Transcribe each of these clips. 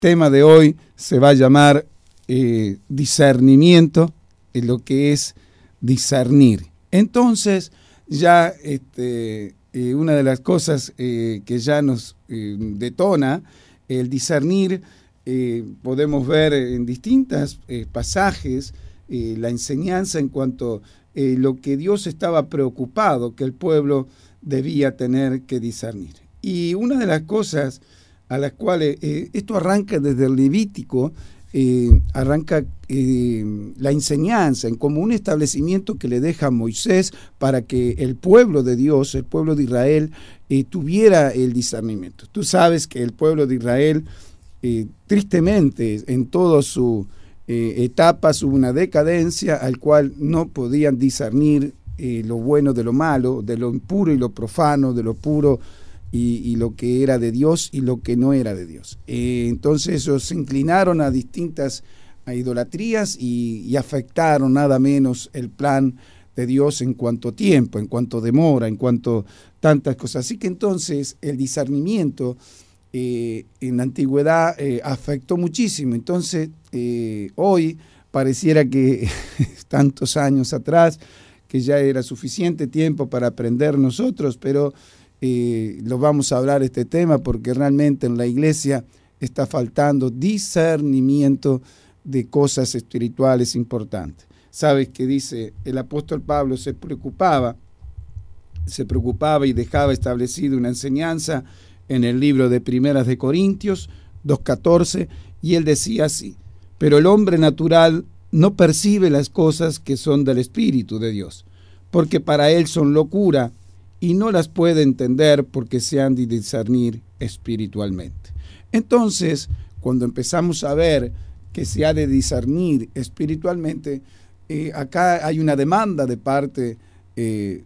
tema de hoy se va a llamar discernimiento, lo que es discernir. Entonces, ya una de las cosas que ya nos detona el discernir, podemos ver en distintos pasajes la enseñanza en cuanto a lo que Dios estaba preocupado que el pueblo debía tener que discernir. Y una de las cosas a las cuales esto arranca desde el Levítico, arranca la enseñanza en como un establecimiento que le deja a Moisés para que el pueblo de Dios, el pueblo de Israel, tuviera el discernimiento. Tú sabes que el pueblo de Israel, tristemente, en todas sus etapas hubo una decadencia al cual no podían discernir lo bueno de lo malo, de lo impuro y lo profano, de lo puro y lo que era de Dios y lo que no era de Dios. Entonces ellos se inclinaron a distintas idolatrías y afectaron nada menos el plan de Dios en cuanto tiempo, en cuanto demora, en cuanto tantas cosas. Así que entonces el discernimiento en la antigüedad afectó muchísimo. Entonces hoy pareciera que tantos años atrás que ya era suficiente tiempo para aprender nosotros, pero lo vamos a hablar este tema porque realmente en la iglesia está faltando discernimiento de cosas espirituales importantes. Sabes que dice el apóstol Pablo se preocupaba y dejaba establecida una enseñanza en el libro de Primeras de Corintios 2:14, y él decía así: pero el hombre natural no percibe las cosas que son del Espíritu de Dios, porque para él son locura, y no las puede entender porque se han de discernir espiritualmente. Entonces, cuando empezamos a ver que se ha de discernir espiritualmente, acá hay una demanda de parte,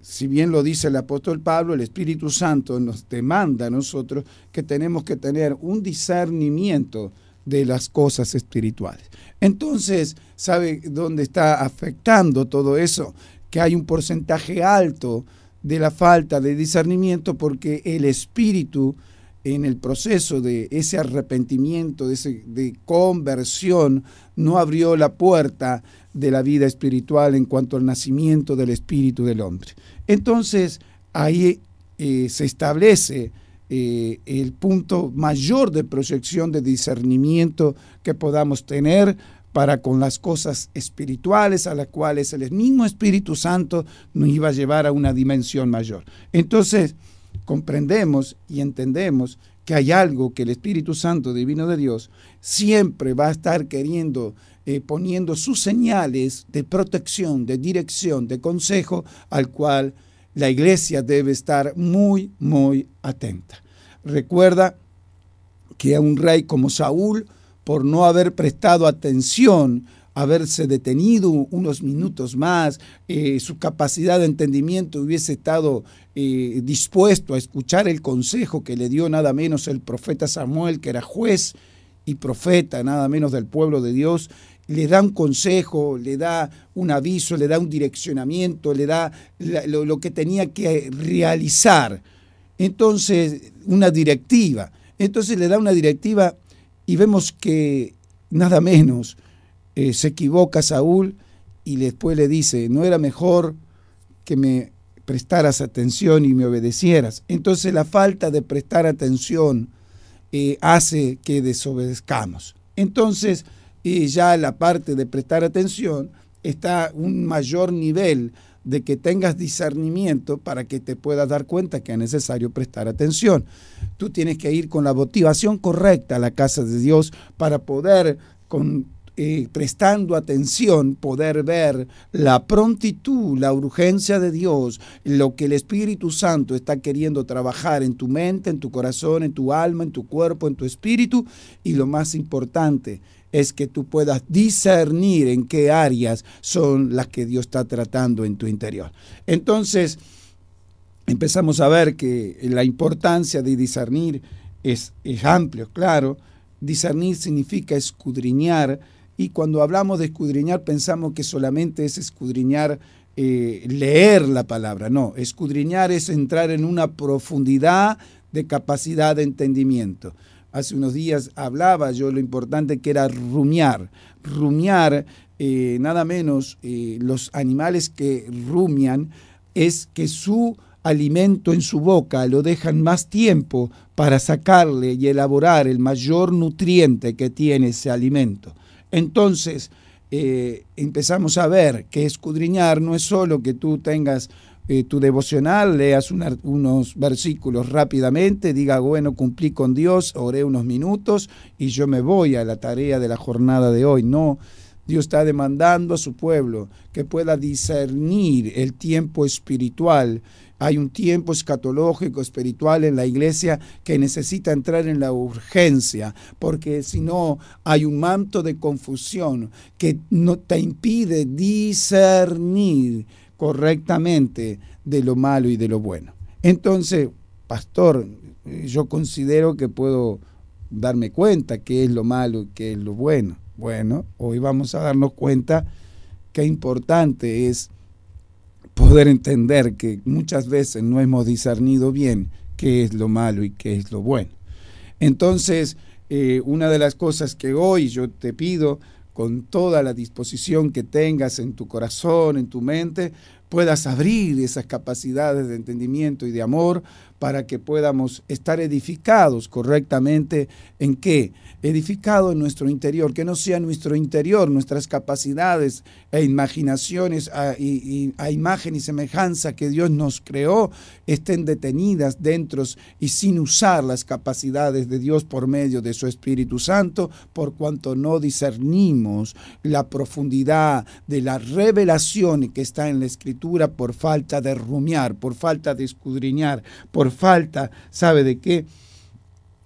si bien lo dice el apóstol Pablo, el Espíritu Santo nos demanda a nosotros que tenemos que tener un discernimiento de las cosas espirituales. Entonces, ¿sabe dónde está afectando todo eso? Que hay un porcentaje alto de la falta de discernimiento porque el Espíritu en el proceso de ese arrepentimiento, de conversión, no abrió la puerta de la vida espiritual en cuanto al nacimiento del Espíritu del hombre. Entonces ahí se establece el punto mayor de proyección de discernimiento que podamos tener para con las cosas espirituales a las cuales el mismo Espíritu Santo nos iba a llevar a una dimensión mayor. Entonces, comprendemos y entendemos que hay algo que el Espíritu Santo divino de Dios siempre va a estar queriendo, poniendo sus señales de protección, de dirección, de consejo, al cual la iglesia debe estar muy, muy atenta. Recuerda que a un rey como Saúl, por no haber prestado atención, haberse detenido unos minutos más, su capacidad de entendimiento hubiese estado dispuesto a escuchar el consejo que le dio nada menos el profeta Samuel, que era juez y profeta nada menos del pueblo de Dios. Le da un consejo, le da un aviso, le da un direccionamiento, le da lo que tenía que realizar. Entonces, una directiva. Entonces le da una directiva y vemos que nada menos se equivoca Saúl y después le dice: no era mejor que me prestaras atención y me obedecieras. Entonces la falta de prestar atención hace que desobedezcamos. Entonces ya la parte de prestar atención está un mayor nivel de que tengas discernimiento para que te puedas dar cuenta que es necesario prestar atención. Tú tienes que ir con la motivación correcta a la casa de Dios para poder, prestando atención, poder ver la prontitud, la urgencia de Dios, lo que el Espíritu Santo está queriendo trabajar en tu mente, en tu corazón, en tu alma, en tu cuerpo, en tu espíritu, y lo más importante es que tú puedas discernir en qué áreas son las que Dios está tratando en tu interior. Entonces, empezamos a ver que la importancia de discernir es amplio, claro. Discernir significa escudriñar, y cuando hablamos de escudriñar pensamos que solamente es escudriñar, leer la palabra. No, escudriñar es entrar en una profundidad de capacidad de entendimiento. hace unos días hablaba yo lo importante que era rumiar. Rumiar, nada menos, los animales que rumian es que su alimento en su boca lo dejan más tiempo para sacarle y elaborar el mayor nutriente que tiene ese alimento. Entonces, empezamos a ver que escudriñar no es solo que tú tengas tu devocional, leas unos versículos rápidamente, diga, bueno, cumplí con Dios, oré unos minutos y yo me voy a la tarea de la jornada de hoy. No, Dios está demandando a su pueblo que pueda discernir el tiempo espiritual. Hay un tiempo escatológico, espiritual en la iglesia que necesita entrar en la urgencia, porque si no hay un manto de confusión que no te impide discernir correctamente de lo malo y de lo bueno. Entonces, pastor, yo considero que puedo darme cuenta qué es lo malo y qué es lo bueno. Bueno, hoy vamos a darnos cuenta qué importante es poder entender que muchas veces no hemos discernido bien qué es lo malo y qué es lo bueno. Entonces, una de las cosas que hoy yo te pido, con toda la disposición que tengas en tu corazón, en tu mente, puedas abrir esas capacidades de entendimiento y de amor para que podamos estar edificados correctamente. ¿En qué? Edificado en nuestro interior, que no sea nuestro interior, nuestras capacidades e imaginaciones a imagen y semejanza que Dios nos creó, estén detenidas dentro y sin usar las capacidades de Dios por medio de su Espíritu Santo, por cuanto no discernimos la profundidad de la revelación que está en la Escritura por falta de rumiar, por falta de escudriñar, por falta, ¿sabe de qué?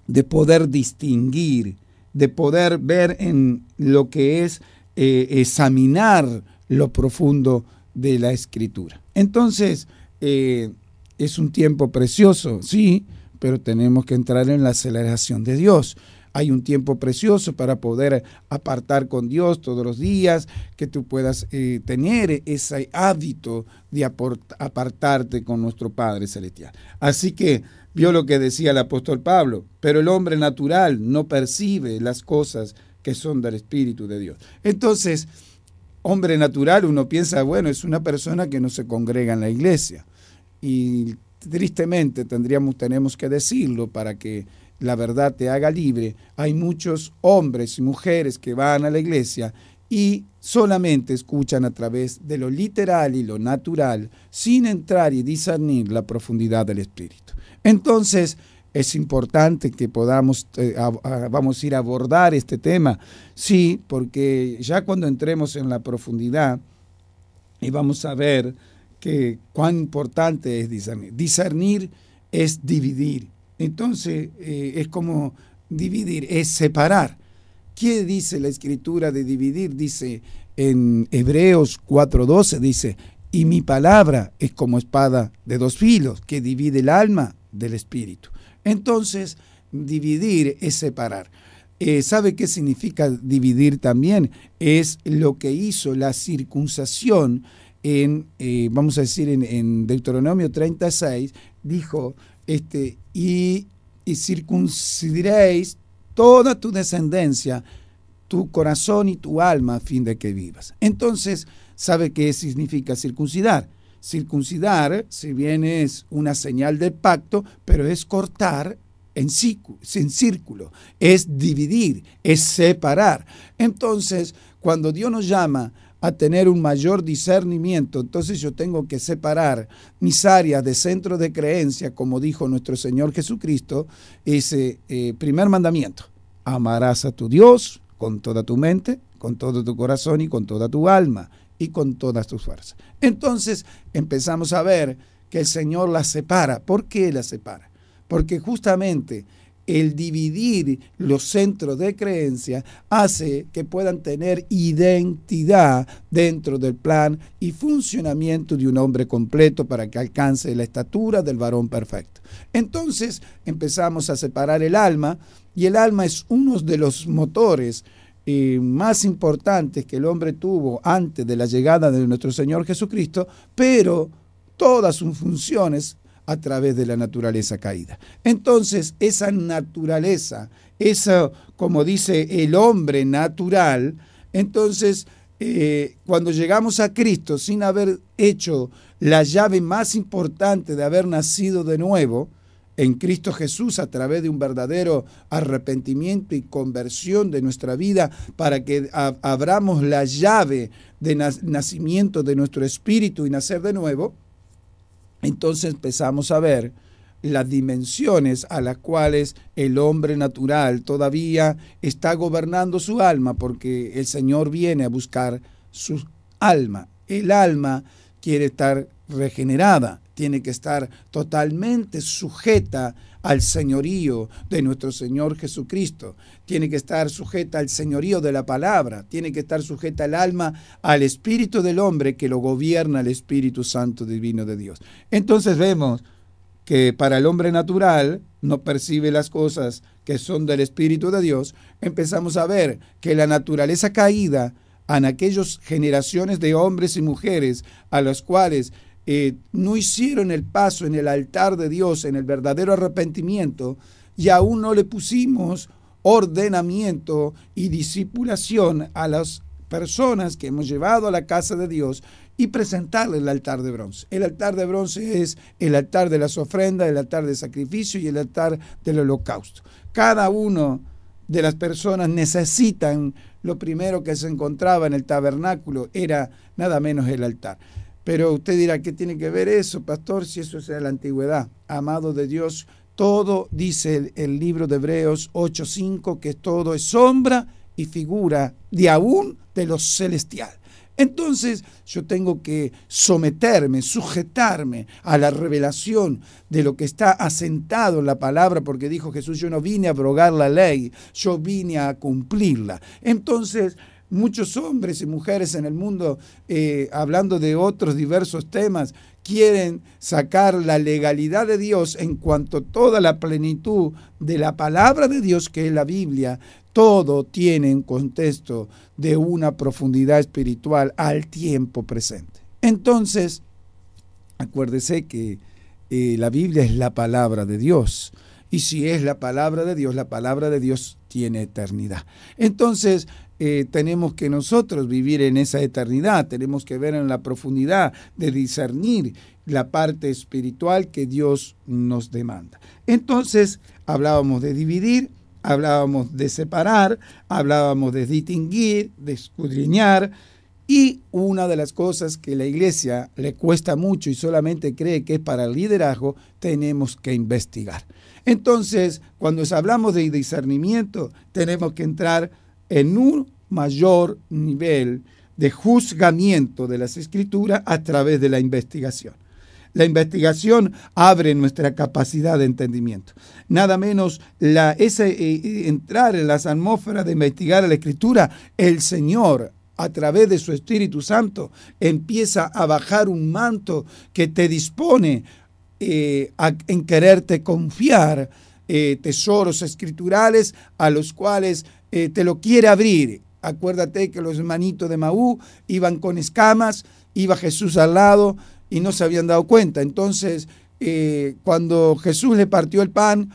De poder distinguir, de poder ver en lo que es examinar lo profundo de la Escritura. Entonces, es un tiempo precioso, sí, pero tenemos que entrar en la aceleración de Dios. Hay un tiempo precioso para poder apartar con Dios todos los días, que tú puedas tener ese hábito de apartarte con nuestro Padre Celestial. Así que vio lo que decía el apóstol Pablo, pero el hombre natural no percibe las cosas que son del Espíritu de Dios. Entonces, hombre natural, uno piensa, bueno, es una persona que no se congrega en la iglesia. Y tristemente tenemos que decirlo para que la verdad te haga libre. Hay muchos hombres y mujeres que van a la iglesia y solamente escuchan a través de lo literal y lo natural, sin entrar y discernir la profundidad del Espíritu. Entonces, es importante que podamos, vamos a ir a abordar este tema, sí, porque ya cuando entremos en la profundidad y vamos a ver que cuán importante es discernir. Discernir es dividir. Entonces, es como dividir, es separar. ¿Qué dice la Escritura de dividir? Dice en Hebreos 4:12, dice, y mi palabra es como espada de dos filos, que divide el alma del espíritu. Entonces, dividir es separar. ¿Sabe qué significa dividir también? Es lo que hizo la circuncisión vamos a decir, en Deuteronomio 36, dijo, y circuncidaréis toda tu descendencia, tu corazón y tu alma, a fin de que vivas. Entonces, ¿sabe qué significa circuncidar? Circuncidar, si bien es una señal de pacto, pero es cortar en círculo, es dividir, es separar. Entonces, cuando Dios nos llama a tener un mayor discernimiento, entonces yo tengo que separar mis áreas de centro de creencia, como dijo nuestro Señor Jesucristo, ese primer mandamiento: amarás a tu Dios con toda tu mente, con todo tu corazón y con toda tu alma y con todas tus fuerzas. Entonces empezamos a ver que el Señor las separa. ¿Por qué las separa? Porque justamente el dividir los centros de creencia hace que puedan tener identidad dentro del plan y funcionamiento de un hombre completo para que alcance la estatura del varón perfecto. Entonces empezamos a separar el alma, y el alma es uno de los motores más importantes que el hombre tuvo antes de la llegada de nuestro Señor Jesucristo, pero todas sus funciones a través de la naturaleza caída. Entonces, esa naturaleza, eso, como dice el hombre natural, entonces, cuando llegamos a Cristo sin haber hecho la llave más importante de haber nacido de nuevo, en Cristo Jesús, a través de un verdadero arrepentimiento y conversión de nuestra vida, para que abramos la llave de nacimiento de nuestro espíritu y nacer de nuevo, entonces empezamos a ver las dimensiones a las cuales el hombre natural todavía está gobernando su alma, porque el Señor viene a buscar su alma. El alma quiere estar regenerada, tiene que estar totalmente sujeta al señorío de nuestro Señor Jesucristo, tiene que estar sujeta al señorío de la palabra, tiene que estar sujeta el alma al espíritu del hombre que lo gobierna el Espíritu Santo Divino de Dios. Entonces vemos que para el hombre natural no percibe las cosas que son del Espíritu de Dios. Empezamos a ver que la naturaleza caída en aquellas generaciones de hombres y mujeres a los cuales no hicieron el paso en el altar de Dios, en el verdadero arrepentimiento, y aún no le pusimos ordenamiento y discipulación a las personas que hemos llevado a la casa de Dios y presentarle el altar de bronce. El altar de bronce es el altar de las ofrendas, el altar de sacrificio y el altar del holocausto. Cada uno de las personas necesitan, lo primero que se encontraba en el tabernáculo era nada menos el altar. Pero usted dirá, ¿qué tiene que ver eso, pastor, si eso es de la antigüedad? Amado de Dios, todo, dice el libro de Hebreos 8:5, que todo es sombra y figura de aún de lo celestial. Entonces yo tengo que someterme, sujetarme a la revelación de lo que está asentado en la palabra, porque dijo Jesús, yo no vine a abrogar la ley, yo vine a cumplirla. Entonces, muchos hombres y mujeres en el mundo, hablando de otros diversos temas, quieren sacar la legalidad de Dios en cuanto a toda la plenitud de la palabra de Dios, que es la Biblia. Todo tiene un contexto de una profundidad espiritual al tiempo presente. Entonces, acuérdese que la Biblia es la palabra de Dios. Y si es la palabra de Dios tiene eternidad. Entonces, tenemos que nosotros vivir en esa eternidad, tenemos que ver en la profundidad de discernir la parte espiritual que Dios nos demanda. Entonces, hablábamos de dividir, hablábamos de separar, hablábamos de distinguir, de escudriñar, y una de las cosas que a la iglesia le cuesta mucho y solamente cree que es para el liderazgo, tenemos que investigar. Entonces, cuando hablamos de discernimiento, tenemos que entrar en un mayor nivel de juzgamiento de las Escrituras a través de la investigación. La investigación abre nuestra capacidad de entendimiento. Nada menos entrar en las atmósferas de investigar la Escritura, el Señor, a través de su Espíritu Santo, empieza a bajar un manto que te dispone en quererte confiar tesoros escriturales a los cuales te lo quiere abrir. Acuérdate que los hermanitos de Maú iban con escamas, iba Jesús al lado y no se habían dado cuenta. Entonces, cuando Jesús le partió el pan,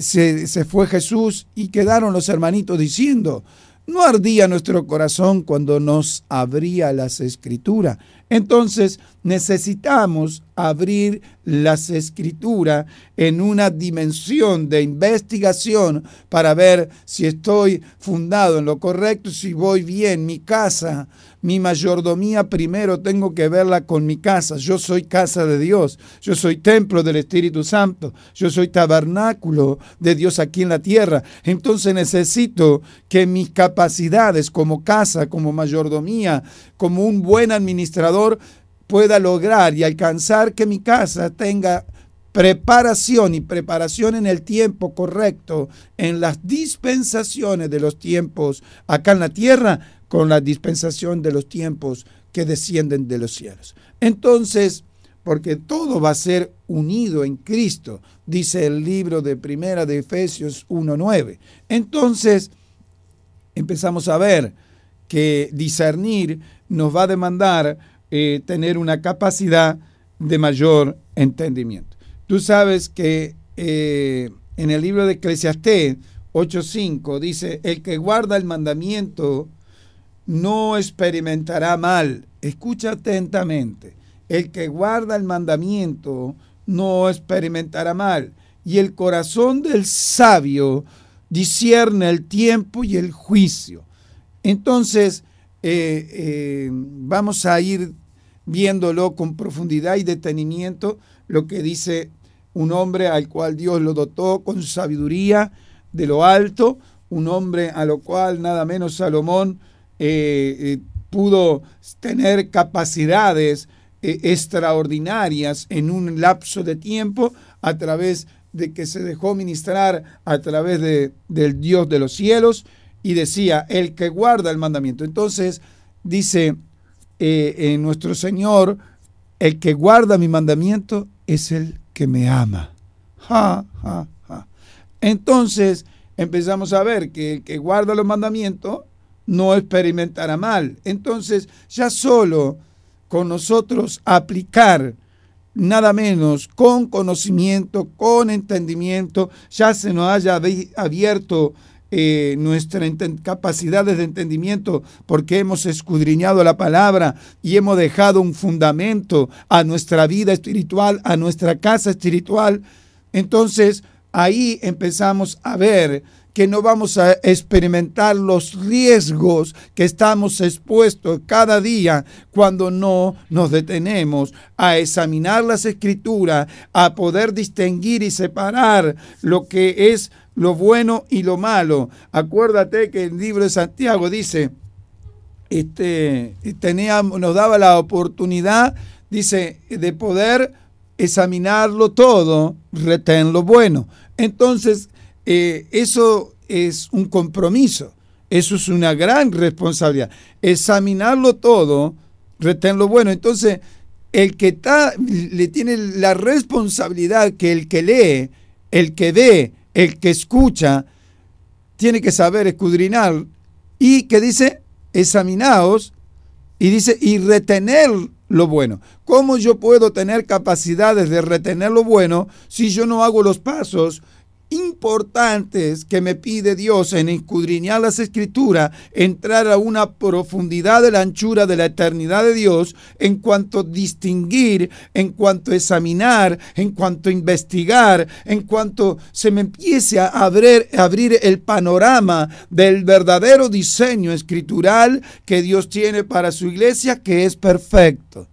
se fue Jesús y quedaron los hermanitos diciendo, ¿no ardía nuestro corazón cuando nos abría las Escrituras? Entonces necesitamos abrir las Escrituras en una dimensión de investigación para ver si estoy fundado en lo correcto, si voy bien. Mi casa, mi mayordomía, primero tengo que verla con mi casa. Yo soy casa de Dios, yo soy templo del Espíritu Santo, yo soy tabernáculo de Dios aquí en la tierra. Entonces necesito que mis capacidades como casa, como mayordomía, como un buen administrador, pueda lograr y alcanzar que mi casa tenga preparación en el tiempo correcto, en las dispensaciones de los tiempos acá en la tierra, con la dispensación de los tiempos que descienden de los cielos. Entonces, porque todo va a ser unido en Cristo, dice el libro de Primera de Efesios 1:9. Entonces, empezamos a ver que discernir nos va a demandar tener una capacidad de mayor entendimiento. Tú sabes que en el libro de Eclesiastés 8:5 dice, el que guarda el mandamiento no experimentará mal. Escucha atentamente. El que guarda el mandamiento no experimentará mal. Y el corazón del sabio discierne el tiempo y el juicio. Entonces, vamos a ir viéndolo con profundidad y detenimiento, lo que dice un hombre al cual Dios lo dotó con sabiduría de lo alto, un hombre a lo cual nada menos Salomón pudo tener capacidades extraordinarias en un lapso de tiempo a través de que se dejó ministrar a través del Dios de los cielos, y decía, el que guarda el mandamiento. Entonces dice nuestro Señor, el que guarda mi mandamiento es el que me ama. Ja, ja, ja. Entonces empezamos a ver que el que guarda los mandamientos no experimentará mal. Entonces ya solo con nosotros aplicar nada menos con conocimiento, con entendimiento, ya se nos haya abierto nuestras capacidades de entendimiento, porque hemos escudriñado la palabra y hemos dejado un fundamento a nuestra vida espiritual, a nuestra casa espiritual. Entonces ahí empezamos a ver que no vamos a experimentar los riesgos que estamos expuestos cada día cuando no nos detenemos a examinar las Escrituras, a poder distinguir y separar lo que es lo bueno y lo malo. Acuérdate que el libro de Santiago dice, nos daba la oportunidad, dice, de poder examinarlo todo, retén lo bueno. Entonces, eso es un compromiso, eso es una gran responsabilidad, examinarlo todo, retén lo bueno. Entonces, el que le tiene la responsabilidad, que el que lee, el que ve, el que escucha, tiene que saber escudriñar, y que dice, examinaos, y dice, y retener lo bueno. ¿Cómo yo puedo tener capacidades de retener lo bueno si yo no hago los pasos importantes que me pide Dios en escudriñar las Escrituras, entrar a una profundidad de la anchura de la eternidad de Dios, en cuanto a distinguir, en cuanto a examinar, en cuanto a investigar, en cuanto se me empiece a abrir el panorama del verdadero diseño escritural que Dios tiene para su iglesia, que es perfecto?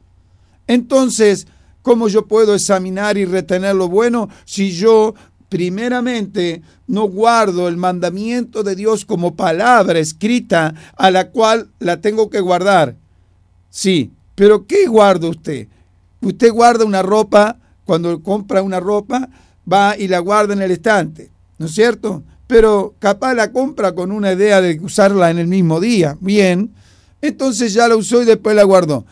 Entonces, ¿cómo yo puedo examinar y retener lo bueno si yo primeramente no guardo el mandamiento de Dios como palabra escrita a la cual la tengo que guardar? Sí, pero ¿qué guarda usted? Usted guarda una ropa, cuando compra una ropa, va y la guarda en el estante, ¿no es cierto? Pero capaz la compra con una idea de usarla en el mismo día. Bien, entonces ya la usó y después la guardó.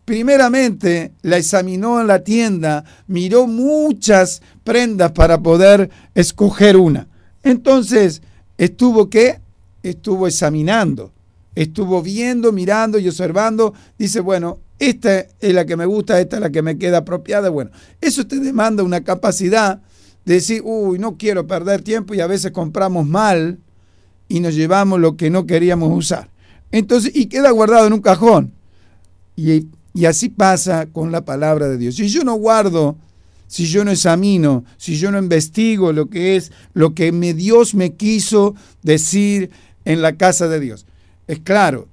Primeramente la examinó en la tienda, miró muchas prendas para poder escoger una. Entonces, ¿estuvo qué? Estuvo examinando, estuvo viendo, mirando y observando. Dice, bueno, esta es la que me gusta, esta es la que me queda apropiada. Bueno, eso te demanda una capacidad de decir, no quiero perder tiempo, y a veces compramos mal y nos llevamos lo que no queríamos usar. Entonces, y queda guardado en un cajón. Y así pasa con la palabra de Dios. Si yo no guardo, si yo no examino, si yo no investigo lo que es lo que Dios me quiso decir en la casa de Dios. Es claro,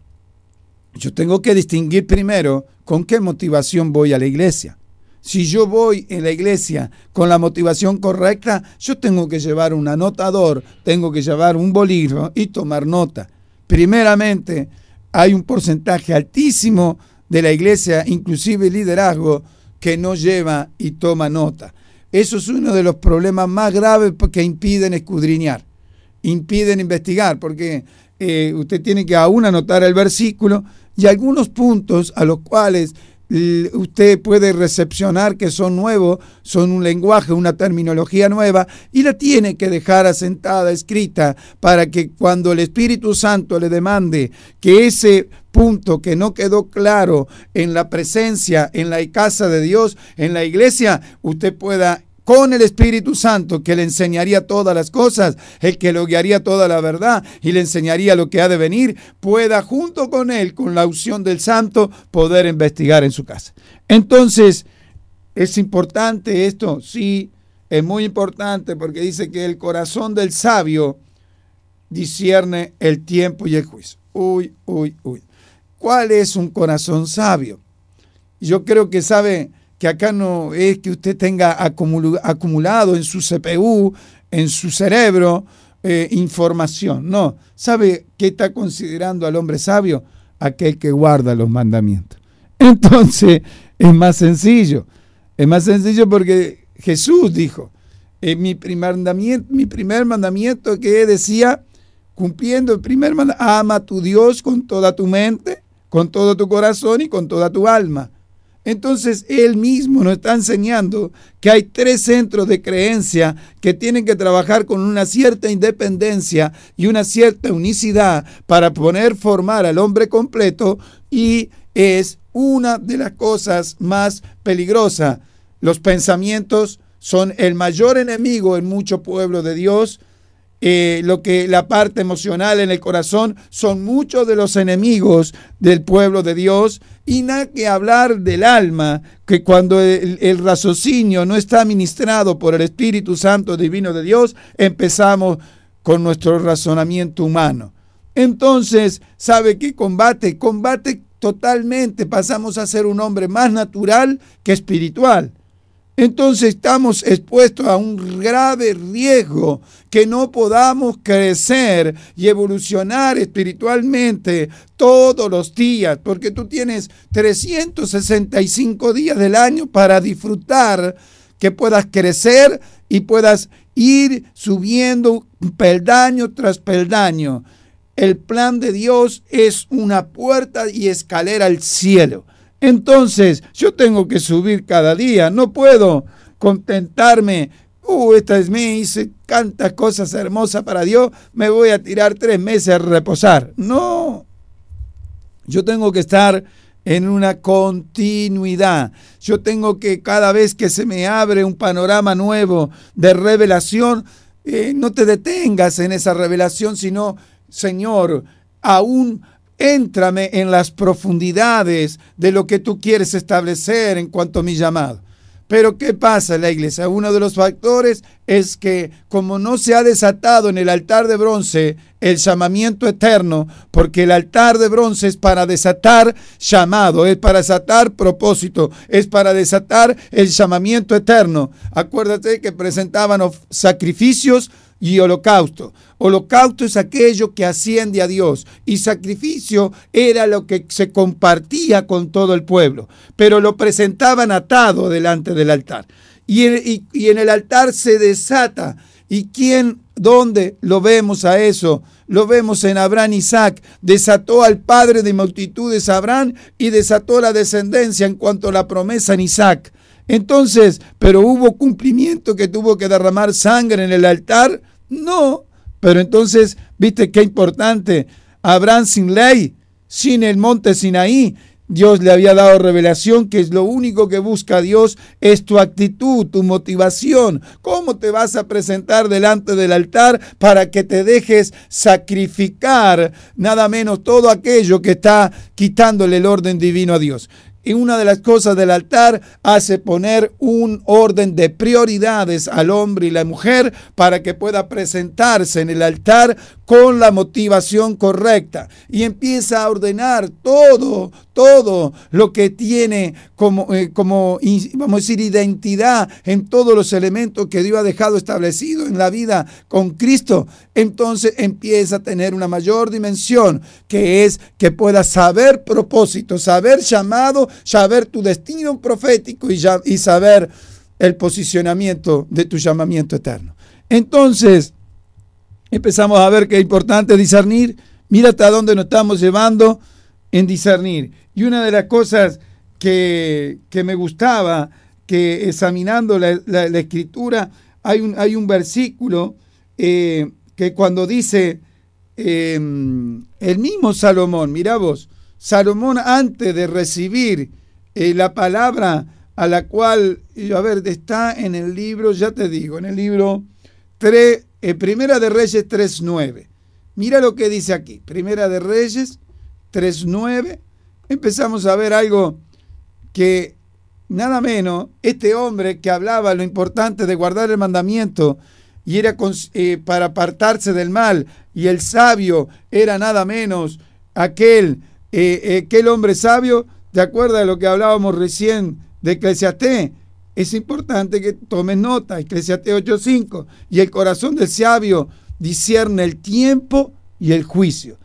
yo tengo que distinguir primero con qué motivación voy a la iglesia. Si yo voy en la iglesia con la motivación correcta, yo tengo que llevar un anotador, tengo que llevar un bolígrafo y tomar nota. Primeramente, hay un porcentaje altísimo de la iglesia, inclusive el liderazgo, que no lleva y toma nota. Eso es uno de los problemas más graves que impiden escudriñar, impiden investigar, porque usted tiene que aún anotar el versículo y algunos puntos a los cuales usted puede recepcionar que son nuevos, son un lenguaje, una terminología nueva, y la tiene que dejar asentada, escrita, para que cuando el Espíritu Santo le demande que ese punto que no quedó claro en la presencia, en la casa de Dios, en la iglesia, usted pueda con el Espíritu Santo, que le enseñaría todas las cosas, el que lo guiaría toda la verdad y le enseñaría lo que ha de venir, pueda junto con él, con la unción del Santo, poder investigar en su casa. Entonces, ¿es importante esto? Sí, es muy importante, porque dice que el corazón del sabio discierne el tiempo y el juicio. Uy. ¿Cuál es un corazón sabio? Yo creo que sabe que acá no es que usted tenga acumulado en su CPU, en su cerebro, información. No, ¿sabe qué está considerando al hombre sabio? Aquel que guarda los mandamientos. Entonces, es más sencillo. Es más sencillo porque Jesús dijo, mi primer mandamiento que decía, cumpliendo el primer mandamiento, ama a tu Dios con toda tu mente, con todo tu corazón y con toda tu alma. Entonces, él mismo nos está enseñando que hay 3 centros de creencia que tienen que trabajar con una cierta independencia y una cierta unicidad para poder formar al hombre completo, y es una de las cosas más peligrosas. Los pensamientos son el mayor enemigo en muchos pueblos de Dios. La parte emocional en el corazón son muchos de los enemigos del pueblo de Dios, y nada que hablar del alma, que cuando el raciocinio no está ministrado por el Espíritu Santo divino de Dios, empezamos con nuestro razonamiento humano. Entonces, ¿sabe qué combate? Combate totalmente, pasamos a ser un hombre más natural que espiritual. Entonces estamos expuestos a un grave riesgo que no podamos crecer y evolucionar espiritualmente todos los días, porque tú tienes 365 días del año para disfrutar, que puedas crecer y puedas ir subiendo peldaño tras peldaño. El plan de Dios es una puerta y escalera al cielo. Entonces, yo tengo que subir cada día, no puedo contentarme, esta vez me hice tantas cosas hermosas para Dios, me voy a tirar 3 meses a reposar. No, yo tengo que estar en una continuidad. Yo tengo que, cada vez que se me abre un panorama nuevo de revelación, no te detengas en esa revelación, sino, Señor, aún éntrame en las profundidades de lo que tú quieres establecer en cuanto a mi llamado. Pero ¿qué pasa en la iglesia? Uno de los factores es que, como no se ha desatado en el altar de bronce el llamamiento eterno, porque el altar de bronce es para desatar llamado, es para desatar propósito, es para desatar el llamamiento eterno. Acuérdate que presentaban sacrificios y holocausto. Holocausto es aquello que asciende a Dios, y sacrificio era lo que se compartía con todo el pueblo, pero lo presentaban atado delante del altar. Y en el altar se desata. ¿Y dónde lo vemos a eso? Lo vemos en Abraham y Isaac. Desató al padre de multitudes Abraham y desató la descendencia en cuanto a la promesa en Isaac. Entonces, ¿pero hubo cumplimiento que tuvo que derramar sangre en el altar? No, pero entonces, ¿viste qué importante? Abraham sin ley, sin el monte Sinaí, Dios le había dado revelación, que es lo único que busca Dios, es tu actitud, tu motivación. ¿Cómo te vas a presentar delante del altar para que te dejes sacrificar nada menos todo aquello que está quitándole el orden divino a Dios? Y una de las cosas del altar hace poner un orden de prioridades al hombre y la mujer para que pueda presentarse en el altar con la motivación correcta, y empieza a ordenar todo lo que tiene como vamos a decir, identidad en todos los elementos que Dios ha dejado establecido en la vida con Cristo. Entonces empieza a tener una mayor dimensión, que es que puedas saber propósito, saber llamado, saber tu destino profético y saber el posicionamiento de tu llamamiento eterno. Entonces empezamos a ver que es importante discernir. Mira hasta dónde nos estamos llevando en discernir. Y una de las cosas que me gustaba, que examinando la escritura, hay un versículo que cuando dice el mismo Salomón, mirá vos, Salomón, antes de recibir la palabra a la cual, a ver, está en el libro, ya te digo, en el libro 3, Primera de Reyes 3:9. Mira lo que dice aquí, Primera de Reyes 3:9. Empezamos a ver algo que nada menos, este hombre que hablaba lo importante de guardar el mandamiento y era para apartarse del mal, y el sabio era nada menos aquel hombre sabio. ¿Te acuerdas de lo que hablábamos recién de Eclesiastés? Es importante que tomes nota, Eclesiastés 8:5, y el corazón del sabio discierne el tiempo y el juicio.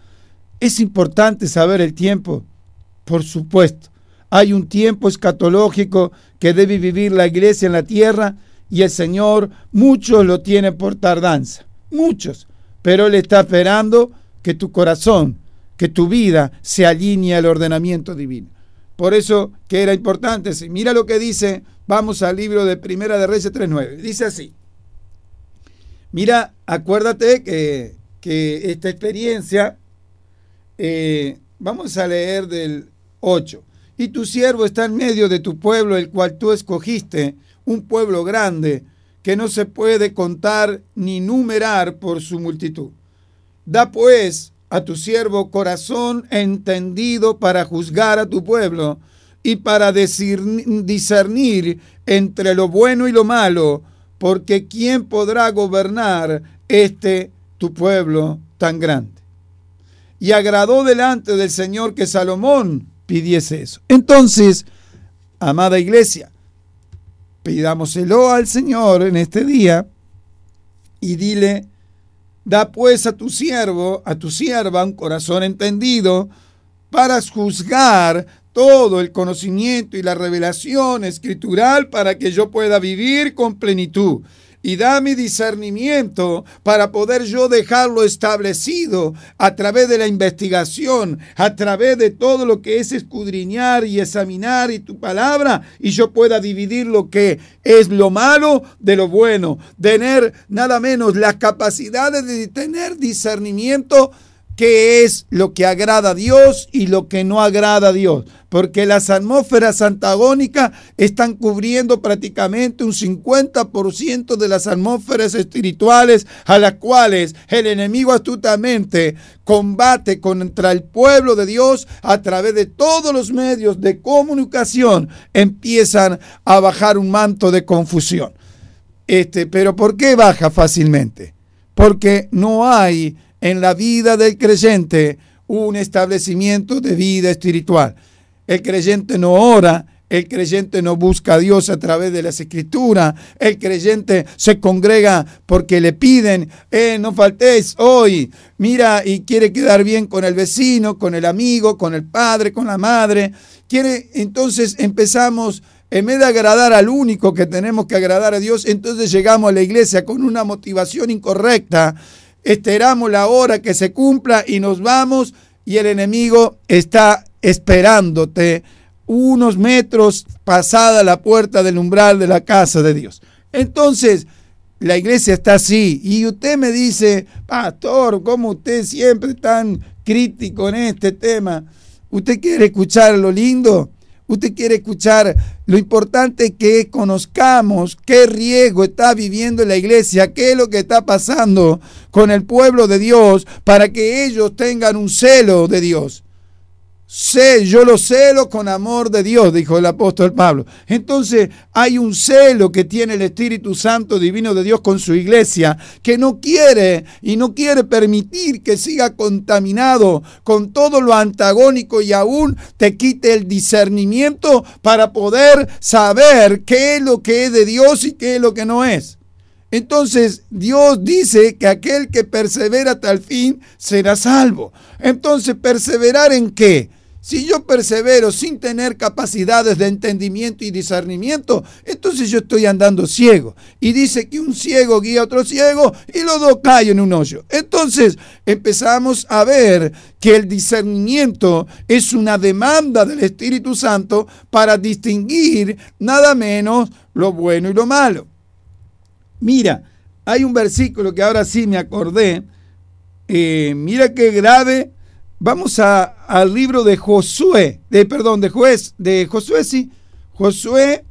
¿Es importante saber el tiempo? Por supuesto. Hay un tiempo escatológico que debe vivir la iglesia en la tierra, y el Señor, muchos lo tienen por tardanza, muchos, pero Él está esperando que tu corazón, que tu vida se alinee al ordenamiento divino. Por eso que era importante. Mira lo que dice, vamos al libro de Primera de Reyes 3:9. Dice así. Mira, acuérdate que esta experiencia, vamos a leer del 8. Y tu siervo está en medio de tu pueblo, el cual tú escogiste, un pueblo grande, que no se puede contar ni numerar por su multitud. Da pues a tu siervo corazón entendido para juzgar a tu pueblo y para discernir entre lo bueno y lo malo, porque ¿quién podrá gobernar tu pueblo tan grande? Y agradó delante del Señor que Salomón pidiese eso. Entonces, amada iglesia, pidámoselo al Señor en este día y dile: da pues a tu siervo, a tu sierva, un corazón entendido para juzgar todo el conocimiento y la revelación escritural, para que yo pueda vivir con plenitud. Y da mi discernimiento para poder yo dejarlo establecido a través de la investigación, a través de todo lo que es escudriñar y examinar y tu palabra, y yo pueda dividir lo que es lo malo de lo bueno. Tener nada menos las capacidades de tener discernimiento, qué es lo que agrada a Dios y lo que no agrada a Dios, porque las atmósferas antagónicas están cubriendo prácticamente un 50% de las atmósferas espirituales, a las cuales el enemigo astutamente combate contra el pueblo de Dios a través de todos los medios de comunicación. Empiezan a bajar un manto de confusión. Pero ¿por qué baja fácilmente? Porque no hay en la vida del creyente un establecimiento de vida espiritual. El creyente no ora, el creyente no busca a Dios a través de las escrituras, el creyente se congrega porque le piden, no faltéis hoy, mira, y quiere quedar bien con el vecino, con el amigo, con el padre, con la madre. Entonces empezamos, en vez de agradar al único que tenemos que agradar a Dios, entonces llegamos a la iglesia con una motivación incorrecta. Esperamos la hora que se cumpla y nos vamos, y el enemigo está esperándote unos metros pasada la puerta del umbral de la casa de Dios. Entonces, la iglesia está así, y usted me dice: pastor, ¿cómo usted siempre tan crítico en este tema? ¿Usted quiere escuchar lo lindo? ¿Usted quiere escuchar lo importante que conozcamos qué riesgo está viviendo la iglesia, qué es lo que está pasando con el pueblo de Dios, para que ellos tengan un celo de Dios? Yo lo celo con amor de Dios, dijo el apóstol Pablo. Entonces hay un celo que tiene el Espíritu Santo divino de Dios con su iglesia, que no quiere permitir que siga contaminado con todo lo antagónico, y aún te quite el discernimiento para poder saber qué es lo que es de Dios y qué es lo que no es. Entonces Dios dice que aquel que persevera hasta el fin será salvo. Entonces, ¿perseverar en qué? Si yo persevero sin tener capacidades de entendimiento y discernimiento, entonces yo estoy andando ciego. Y dice que un ciego guía a otro ciego y los dos caen en un hoyo. Entonces empezamos a ver que el discernimiento es una demanda del Espíritu Santo para distinguir nada menos lo bueno y lo malo. Mira, hay un versículo que ahora sí me acordé. Mira qué grave. Vamos al libro de Josué, Josué, sí. Josué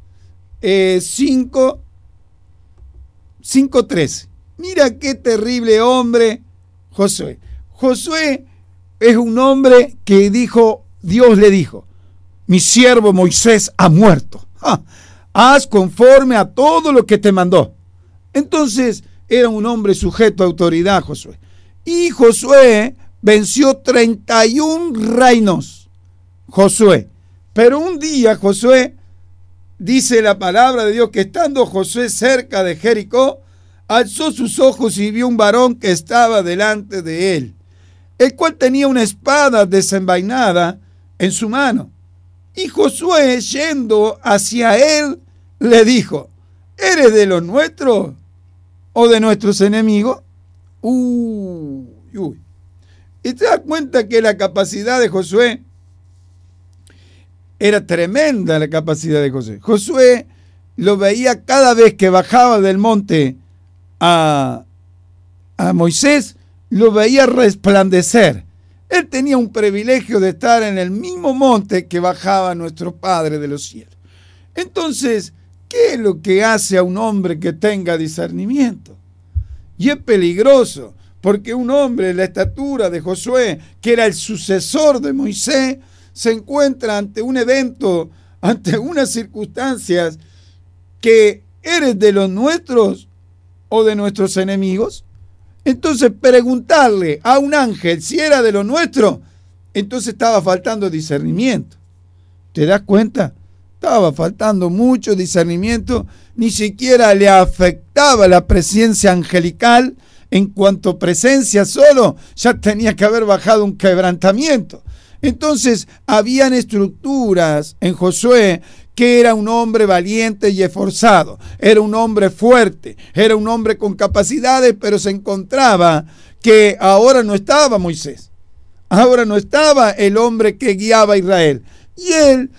5:13. Mira qué terrible hombre Josué. Josué es un hombre que Dios le dijo, mi siervo Moisés ha muerto. Haz conforme a todo lo que te mandó. Entonces era un hombre sujeto a autoridad, Josué. Y Josué venció 31 reinos. Josué. Pero un día Josué, dice la palabra de Dios, que estando Josué cerca de Jericó, alzó sus ojos y vio un varón que estaba delante de él, el cual tenía una espada desenvainada en su mano. Y Josué, yendo hacia él, le dijo, ¿eres de los nuestros o de nuestros enemigos? Y te das cuenta que la capacidad de Josué era tremenda, la capacidad de Josué. Josué lo veía cada vez que bajaba del monte a Moisés, lo veía resplandecer. Él tenía un privilegio de estar en el mismo monte que bajaba nuestro Padre de los cielos. Entonces, ¿qué es lo que hace a un hombre que tenga discernimiento? Y es peligroso, porque un hombre de la estatura de Josué, que era el sucesor de Moisés, se encuentra ante un evento, ante unas circunstancias que ¿eres de los nuestros o de nuestros enemigos? Entonces preguntarle a un ángel si era de los nuestros, entonces estaba faltando discernimiento. ¿Te das cuenta? Estaba faltando mucho discernimiento, ni siquiera le afectaba la presencia angelical. En cuanto a presencia solo, ya tenía que haber bajado un quebrantamiento. Entonces, habían estructuras en Josué que era un hombre valiente y esforzado, era un hombre fuerte, era un hombre con capacidades, pero se encontraba que ahora no estaba Moisés, ahora no estaba el hombre que guiaba a Israel. Y él,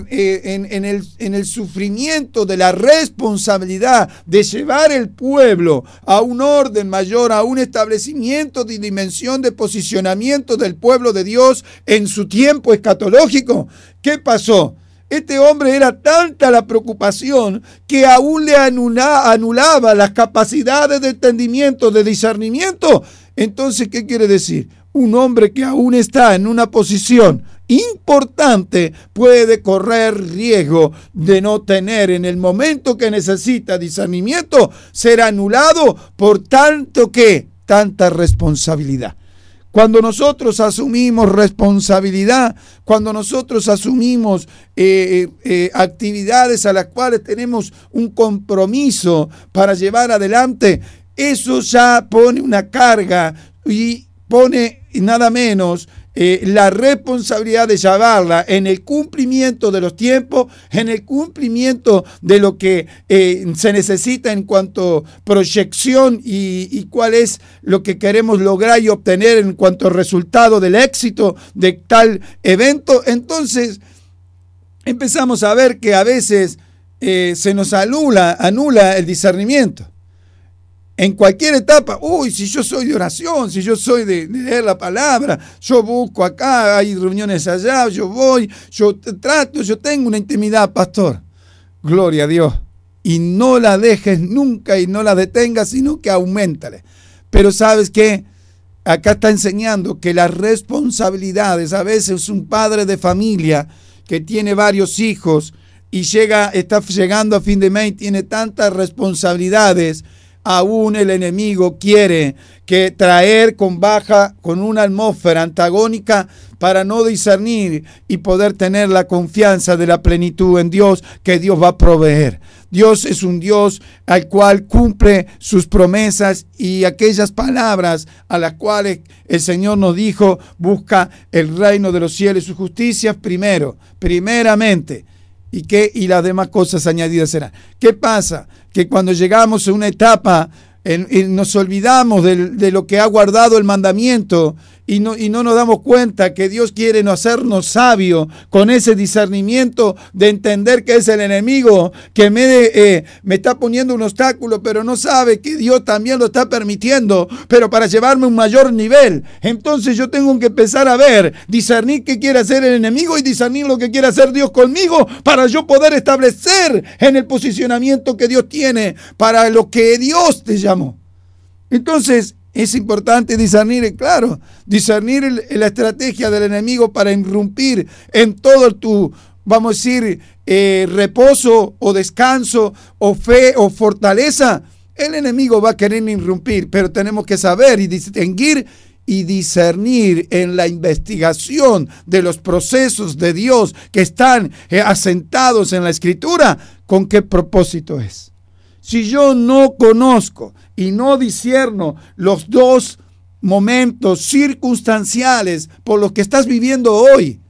en el sufrimiento de la responsabilidad de llevar el pueblo a un orden mayor, a un establecimiento de dimensión de posicionamiento del pueblo de Dios en su tiempo escatológico, ¿qué pasó? Este hombre era tanta la preocupación que aún le anulaba las capacidades de entendimiento, de discernimiento. Entonces, ¿qué quiere decir? Un hombre que aún está en una posición importante puede correr riesgo de no tener en el momento que necesita discernimiento, ser anulado por tanta responsabilidad. Cuando nosotros asumimos responsabilidad, cuando nosotros asumimos actividades a las cuales tenemos un compromiso para llevar adelante, eso ya pone una carga y pone nada menos la responsabilidad de llevarla en el cumplimiento de los tiempos, en el cumplimiento de lo que se necesita en cuanto a proyección y cuál es lo que queremos lograr y obtener en cuanto a resultado del éxito de tal evento. Entonces empezamos a ver que a veces se nos anula el discernimiento. En cualquier etapa, si yo soy de oración, si yo soy de leer la palabra, yo busco acá, hay reuniones allá, yo voy, yo trato, yo tengo una intimidad, pastor. Gloria a Dios. Y no la dejes nunca y no la detengas, sino que auméntale. Pero ¿sabes qué? Acá está enseñando que las responsabilidades, a veces un padre de familia que tiene varios hijos y está llegando a fin de mes y tiene tantas responsabilidades, aún el enemigo quiere que traer con una atmósfera antagónica para no discernir y poder tener la confianza de la plenitud en Dios, que Dios va a proveer. Dios es un Dios al cual cumple sus promesas y aquellas palabras a las cuales el Señor nos dijo, busca el reino de los cielos y su justicia primeramente. Y las demás cosas añadidas serán. ¿Qué pasa? Que cuando llegamos a una etapa nos olvidamos de lo que ha guardado el mandamiento y no nos damos cuenta que Dios quiere hacernos sabios con ese discernimiento de entender que es el enemigo que me está poniendo un obstáculo, pero no sabe que Dios también lo está permitiendo, pero para llevarme a un mayor nivel. Entonces yo tengo que empezar a ver, discernir qué quiere hacer el enemigo y discernir lo que quiere hacer Dios conmigo para yo poder establecer en el posicionamiento que Dios tiene para lo que Dios te llamó. Entonces, es importante discernir, claro, discernir la estrategia del enemigo para irrumpir en todo tu, vamos a decir, reposo o descanso o fe o fortaleza. El enemigo va a querer irrumpir, pero tenemos que saber y distinguir y discernir en la investigación de los procesos de Dios que están asentados en la Escritura, con qué propósito es. Si yo no conozco y no discierno los dos momentos circunstanciales por los que estás viviendo hoy,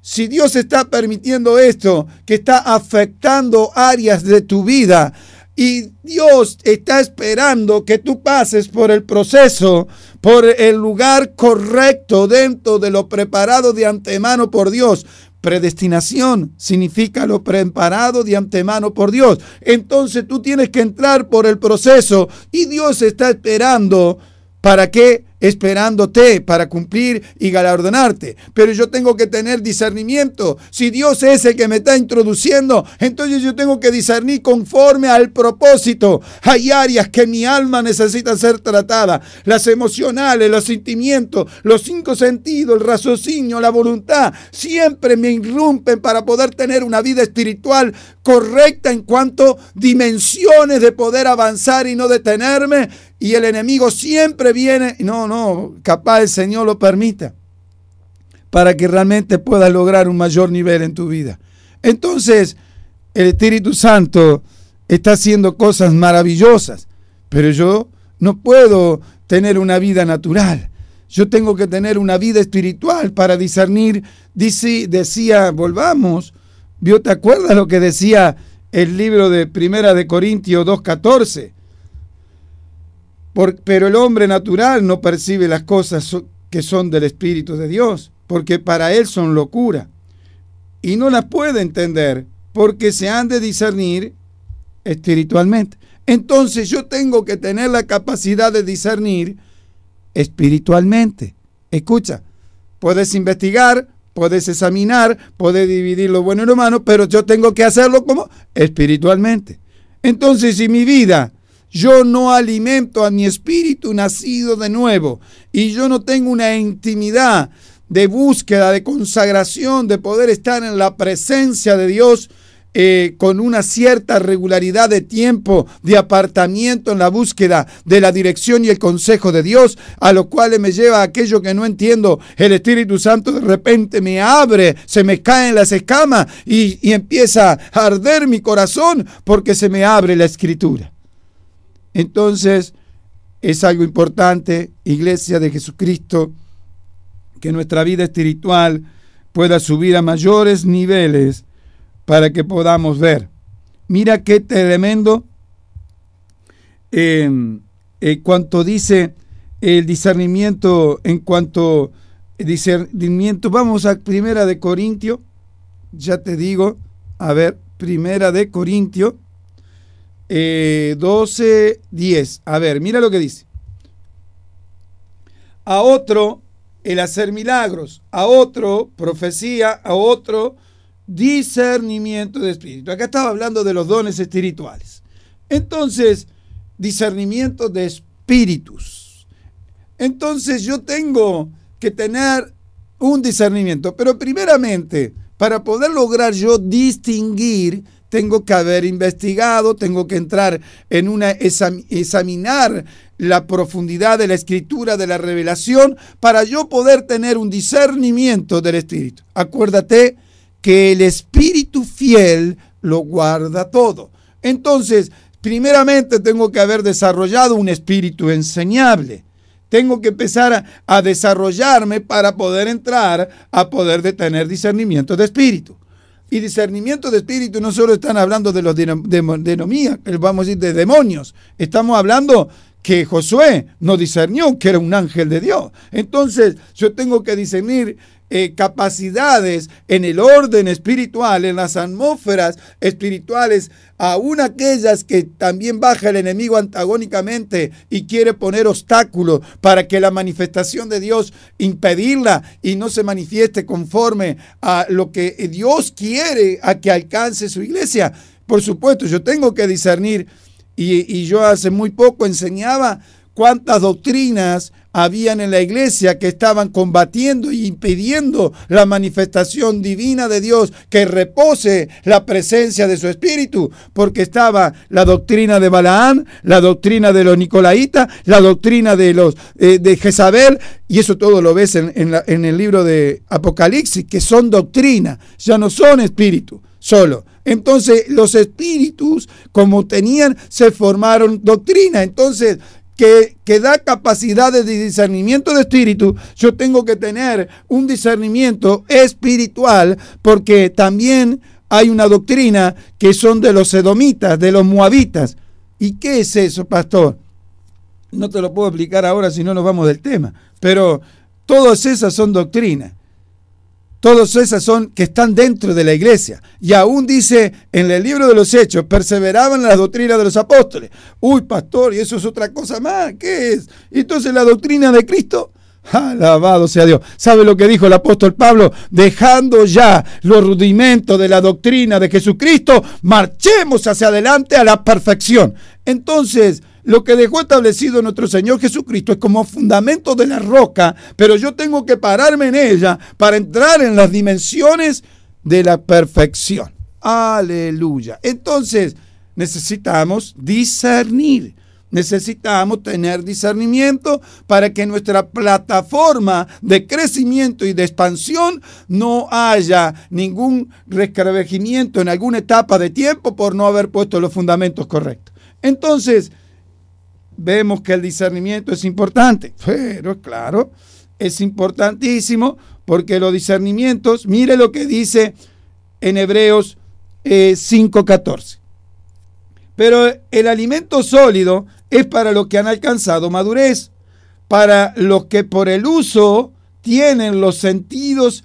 si Dios está permitiendo esto, que está afectando áreas de tu vida, y Dios está esperando que tú pases por el proceso, por el lugar correcto dentro de lo preparado de antemano por Dios. Predestinación significa lo preparado de antemano por Dios. Entonces tú tienes que entrar por el proceso y Dios está esperando. ¿Para qué? Esperándote para cumplir y galardonarte. Pero yo tengo que tener discernimiento. Si Dios es el que me está introduciendo, entonces yo tengo que discernir conforme al propósito. Hay áreas que mi alma necesita ser tratada. Las emocionales, los sentimientos, los 5 sentidos, el raciocinio, la voluntad, siempre me irrumpen para poder tener una vida espiritual correcta en cuanto dimensiones de poder avanzar y no detenerme. Y el enemigo siempre viene, capaz el Señor lo permita, para que realmente puedas lograr un mayor nivel en tu vida. Entonces, el Espíritu Santo está haciendo cosas maravillosas, pero yo no puedo tener una vida natural. Yo tengo que tener una vida espiritual para discernir. Decía, volvamos, ¿te acuerdas lo que decía el libro de Primera de Corintios 2:14? Pero el hombre natural no percibe las cosas que son del Espíritu de Dios, porque para él son locura, y no las puede entender, porque se han de discernir espiritualmente. Entonces yo tengo que tener la capacidad de discernir espiritualmente. Escucha, puedes investigar, puedes examinar, puedes dividir lo bueno y lo malo, pero yo tengo que hacerlo como espiritualmente. Entonces, si mi vida yo no alimento a mi espíritu nacido de nuevo y yo no tengo una intimidad de búsqueda, de consagración, de poder estar en la presencia de Dios con una cierta regularidad de tiempo, de apartamiento en la búsqueda de la dirección y el consejo de Dios, a lo cual me lleva a aquello que no entiendo. El Espíritu Santo de repente me abre, se me caen las escamas y empieza a arder mi corazón porque se me abre la Escritura. Entonces, es algo importante, Iglesia de Jesucristo, que nuestra vida espiritual pueda subir a mayores niveles para que podamos ver. Mira qué tremendo cuanto dice el discernimiento, en cuanto discernimiento. Vamos a Primera de Corintios, ya te digo, a ver, Primera de Corintios 12:10. A ver, mira lo que dice. A otro el hacer milagros, a otro profecía, a otro discernimiento de espíritu. Acá estaba hablando de los dones espirituales. Entonces, discernimiento de espíritus. Entonces yo tengo que tener un discernimiento, pero primeramente, para poder lograr yo distinguir, tengo que haber investigado, tengo que entrar en examinar la profundidad de la Escritura, de la revelación, para yo poder tener un discernimiento del Espíritu. Acuérdate que el Espíritu fiel lo guarda todo. Entonces, primeramente tengo que haber desarrollado un espíritu enseñable. Tengo que empezar a desarrollarme para poder entrar a poder tener discernimiento de espíritu. Y discernimiento de espíritu no solo están hablando de los vamos a decir, de demonios. Estamos hablando que Josué no discernió que era un ángel de Dios. Entonces yo tengo que discernir capacidades en el orden espiritual, en las atmósferas espirituales, aún aquellas que también baja el enemigo antagónicamente y quiere poner obstáculos para que la manifestación de Dios impedirla y no se manifieste conforme a lo que Dios quiere a que alcance su iglesia. Por supuesto, yo tengo que discernir y yo hace muy poco enseñaba cuántas doctrinas habían en la iglesia que estaban combatiendo y impidiendo la manifestación divina de Dios, que repose la presencia de su espíritu, porque estaba la doctrina de Balaam, la doctrina de los nicolaitas, la doctrina de Jezabel, y eso todo lo ves en el libro de Apocalipsis, que son doctrinas, ya no son espíritus solo. Entonces los espíritus, como tenían, se formaron doctrina. Entonces, que da capacidades de discernimiento de espíritu, yo tengo que tener un discernimiento espiritual, porque también hay una doctrina que son de los edomitas, de los moabitas. ¿Y qué es eso, pastor? No te lo puedo explicar ahora, si no nos vamos del tema, pero todas esas son doctrinas. Todas esas son que están dentro de la iglesia. Y aún dice en el libro de los Hechos, perseveraban en las doctrinas de los apóstoles. Uy, pastor, y eso es otra cosa más. ¿Qué es? Entonces la doctrina de Cristo, alabado sea Dios. ¿Sabe lo que dijo el apóstol Pablo? Dejando ya los rudimentos de la doctrina de Jesucristo, marchemos hacia adelante a la perfección. Entonces, lo que dejó establecido nuestro Señor Jesucristo es como fundamento de la roca, pero yo tengo que pararme en ella para entrar en las dimensiones de la perfección. Aleluya. Entonces, necesitamos discernir. Necesitamos tener discernimiento para que nuestra plataforma de crecimiento y de expansión no haya ningún resquebrajamiento en alguna etapa de tiempo por no haber puesto los fundamentos correctos. Entonces, vemos que el discernimiento es importante, pero claro, es importantísimo porque los discernimientos, mire lo que dice en Hebreos 5:14. Pero el alimento sólido es para los que han alcanzado madurez, para los que por el uso tienen los sentidos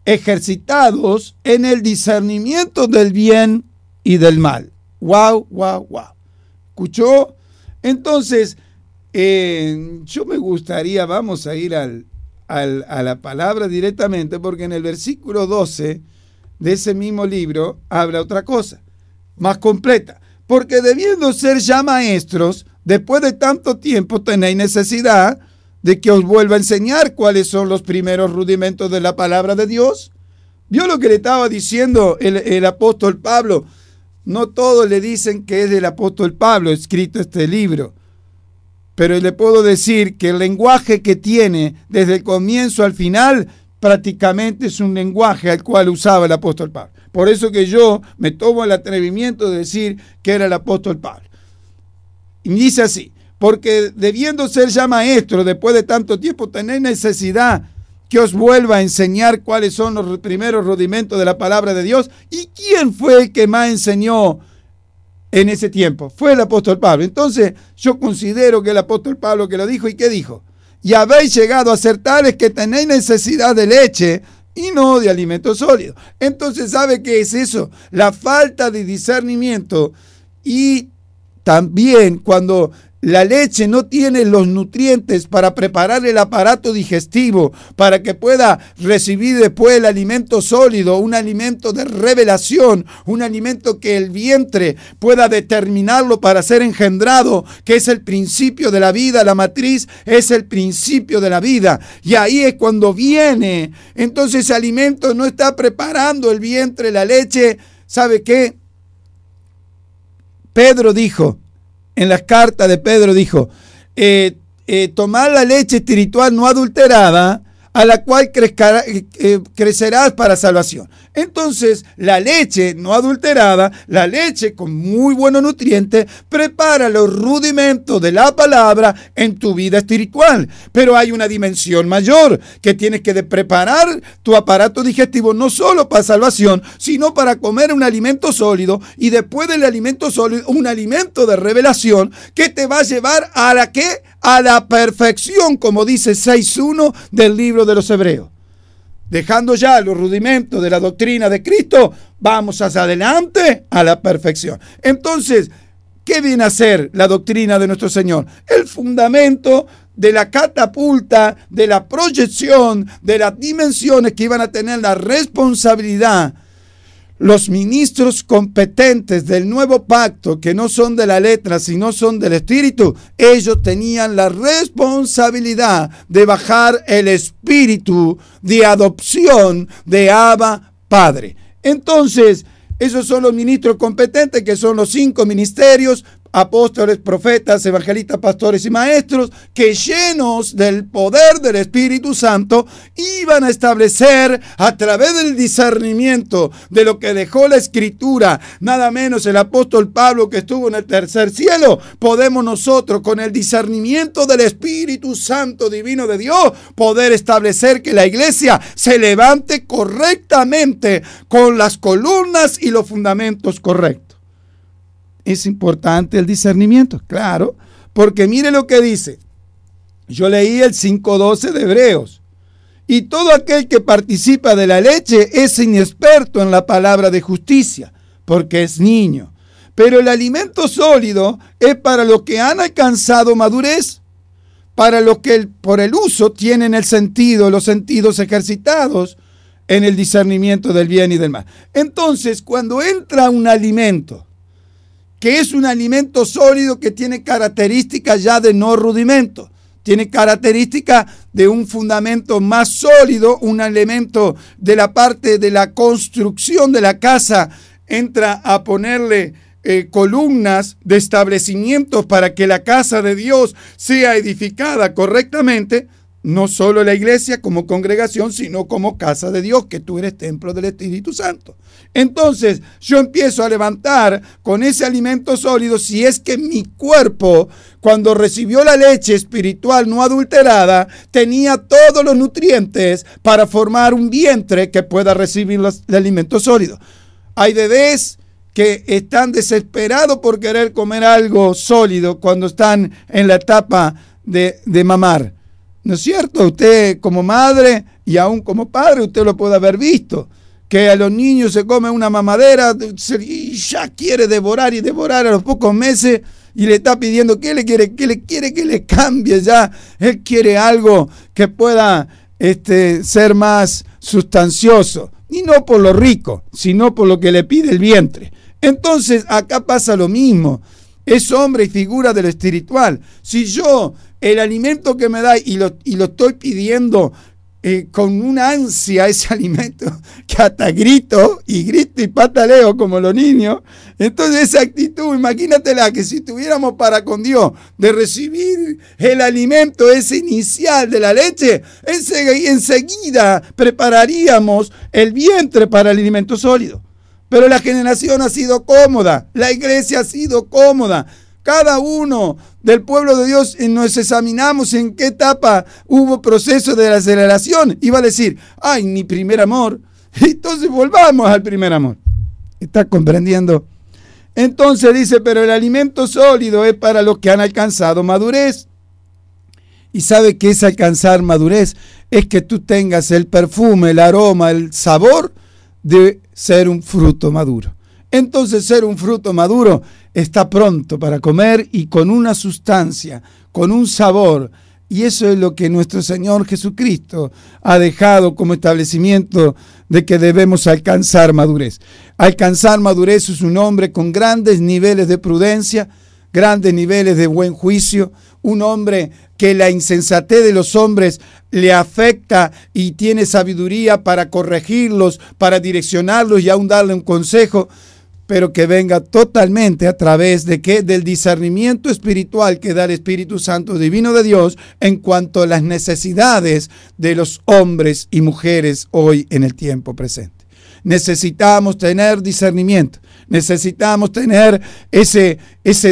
ejercitados en el discernimiento del bien y del mal. ¡Wow, wow, wow! ¿Escuchó? Entonces, yo me gustaría, vamos a ir a la palabra directamente, porque en el versículo 12 de ese mismo libro habla otra cosa, más completa. Porque debiendo ser ya maestros, después de tanto tiempo tenéis necesidad de que os vuelva a enseñar cuáles son los primeros rudimentos de la palabra de Dios. ¿Vio lo que le estaba diciendo el apóstol Pablo? No todos le dicen que es del apóstol Pablo escrito este libro, pero le puedo decir que el lenguaje que tiene desde el comienzo al final prácticamente es un lenguaje al cual usaba el apóstol Pablo. Por eso que yo me tomo el atrevimiento de decir que era el apóstol Pablo. Y dice así, porque debiendo ser ya maestro después de tanto tiempo, tenéis necesidad que os vuelva a enseñar cuáles son los primeros rudimentos de la palabra de Dios. ¿Y quién fue el que más enseñó en ese tiempo? Fue el apóstol Pablo. Entonces yo considero que el apóstol Pablo que lo dijo, ¿y qué dijo? Y habéis llegado a ser tales que tenéis necesidad de leche y no de alimento sólido. Entonces, ¿sabe qué es eso? La falta de discernimiento. Y también cuando la leche no tiene los nutrientes para preparar el aparato digestivo para que pueda recibir después el alimento sólido, un alimento de revelación, un alimento que el vientre pueda determinarlo para ser engendrado, que es el principio de la vida, la matriz es el principio de la vida. Y ahí es cuando viene. Entonces ese alimento no está preparando el vientre, la leche. ¿Sabe qué? Pedro dijo, en las cartas de Pedro dijo, tomar la leche espiritual no adulterada a la cual crecerás para salvación. Entonces, la leche no adulterada, la leche con muy buenos nutrientes, prepara los rudimentos de la palabra en tu vida espiritual. Pero hay una dimensión mayor, que tienes que preparar tu aparato digestivo no solo para salvación, sino para comer un alimento sólido, y después del alimento sólido, un alimento de revelación que te va a llevar a la ¿qué? A la perfección, como dice 6.1 del libro de los Hebreos. Dejando ya los rudimentos de la doctrina de Cristo, vamos hacia adelante a la perfección. Entonces, ¿qué viene a ser la doctrina de nuestro Señor? El fundamento de la catapulta, de la proyección, de las dimensiones que iban a tener la responsabilidad. Los ministros competentes del nuevo pacto, que no son de la letra, sino son del espíritu, ellos tenían la responsabilidad de bajar el espíritu de adopción de Abba Padre. Entonces, esos son los ministros competentes, que son los 5 ministerios: apóstoles, profetas, evangelistas, pastores y maestros, que llenos del poder del Espíritu Santo iban a establecer, a través del discernimiento de lo que dejó la Escritura, nada menos el apóstol Pablo, que estuvo en el tercer cielo, podemos nosotros, con el discernimiento del Espíritu Santo divino de Dios, poder establecer que la iglesia se levante correctamente, con las columnas y los fundamentos correctos. Es importante el discernimiento, claro, porque mire lo que dice. Yo leí el 5.12 de Hebreos. Y todo aquel que participa de la leche es inexperto en la palabra de justicia, porque es niño. Pero el alimento sólido es para los que han alcanzado madurez, para los que por el uso tienen los sentidos ejercitados en el discernimiento del bien y del mal. Entonces, cuando entra un alimento, que es un alimento sólido, que tiene características ya de no rudimento, tiene características de un fundamento más sólido, un elemento de la parte de la construcción de la casa, entra a ponerle columnas de establecimientos para que la casa de Dios sea edificada correctamente. No solo la iglesia como congregación, sino como casa de Dios, que tú eres templo del Espíritu Santo. Entonces, yo empiezo a levantar con ese alimento sólido, si es que mi cuerpo, cuando recibió la leche espiritual no adulterada, tenía todos los nutrientes para formar un vientre que pueda recibir el alimento sólido. Hay bebés que están desesperados por querer comer algo sólido cuando están en la etapa de mamar. ¿No es cierto? Usted como madre y aún como padre, usted lo puede haber visto, que a los niños se come una mamadera y ya quiere devorar y devorar a los pocos meses, y le está pidiendo que le quiere que le cambie ya. Él quiere algo que pueda ser más sustancioso, y no por lo rico, sino por lo que le pide el vientre. Entonces acá pasa lo mismo. Es hombre y figura de lo espiritual. Si yo el alimento que me da y lo estoy pidiendo con una ansia, ese alimento, que hasta grito y pataleo como los niños, entonces esa actitud, imagínatela, que si estuviéramos para con Dios de recibir el alimento ese inicial de la leche, enseguida prepararíamos el vientre para el alimento sólido. Pero la generación ha sido cómoda, la iglesia ha sido cómoda. Cada uno del pueblo de Dios, nos examinamos en qué etapa hubo proceso de aceleración. Iba a decir, ay, mi primer amor. Entonces volvamos al primer amor. ¿Está comprendiendo? Entonces dice, pero el alimento sólido es para los que han alcanzado madurez. ¿Y sabe qué es alcanzar madurez? Es que tú tengas el perfume, el aroma, el sabor de ser un fruto maduro. Entonces, ser un fruto maduro está pronto para comer y con una sustancia, con un sabor. Y eso es lo que nuestro Señor Jesucristo ha dejado como establecimiento de que debemos alcanzar madurez. Alcanzar madurez es un hombre con grandes niveles de prudencia, grandes niveles de buen juicio, un hombre que la insensatez de los hombres le afecta y tiene sabiduría para corregirlos, para direccionarlos y aún darle un consejo. pero que venga totalmente a través de ¿qué? Del discernimiento espiritual que da el Espíritu Santo Divino de Dios en cuanto a las necesidades de los hombres y mujeres hoy en el tiempo presente. Necesitamos tener discernimiento, necesitamos tener ese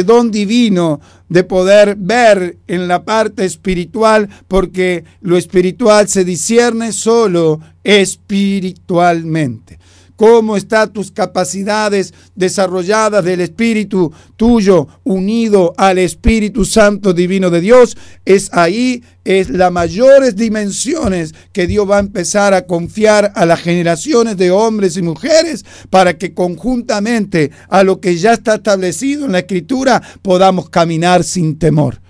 don divino de poder ver en la parte espiritual, porque lo espiritual se discierne solo espiritualmente. ¿Cómo están tus capacidades desarrolladas del Espíritu tuyo unido al Espíritu Santo Divino de Dios? Es ahí, es las mayores dimensiones que Dios va a empezar a confiar a las generaciones de hombres y mujeres para que conjuntamente a lo que ya está establecido en la Escritura podamos caminar sin temor.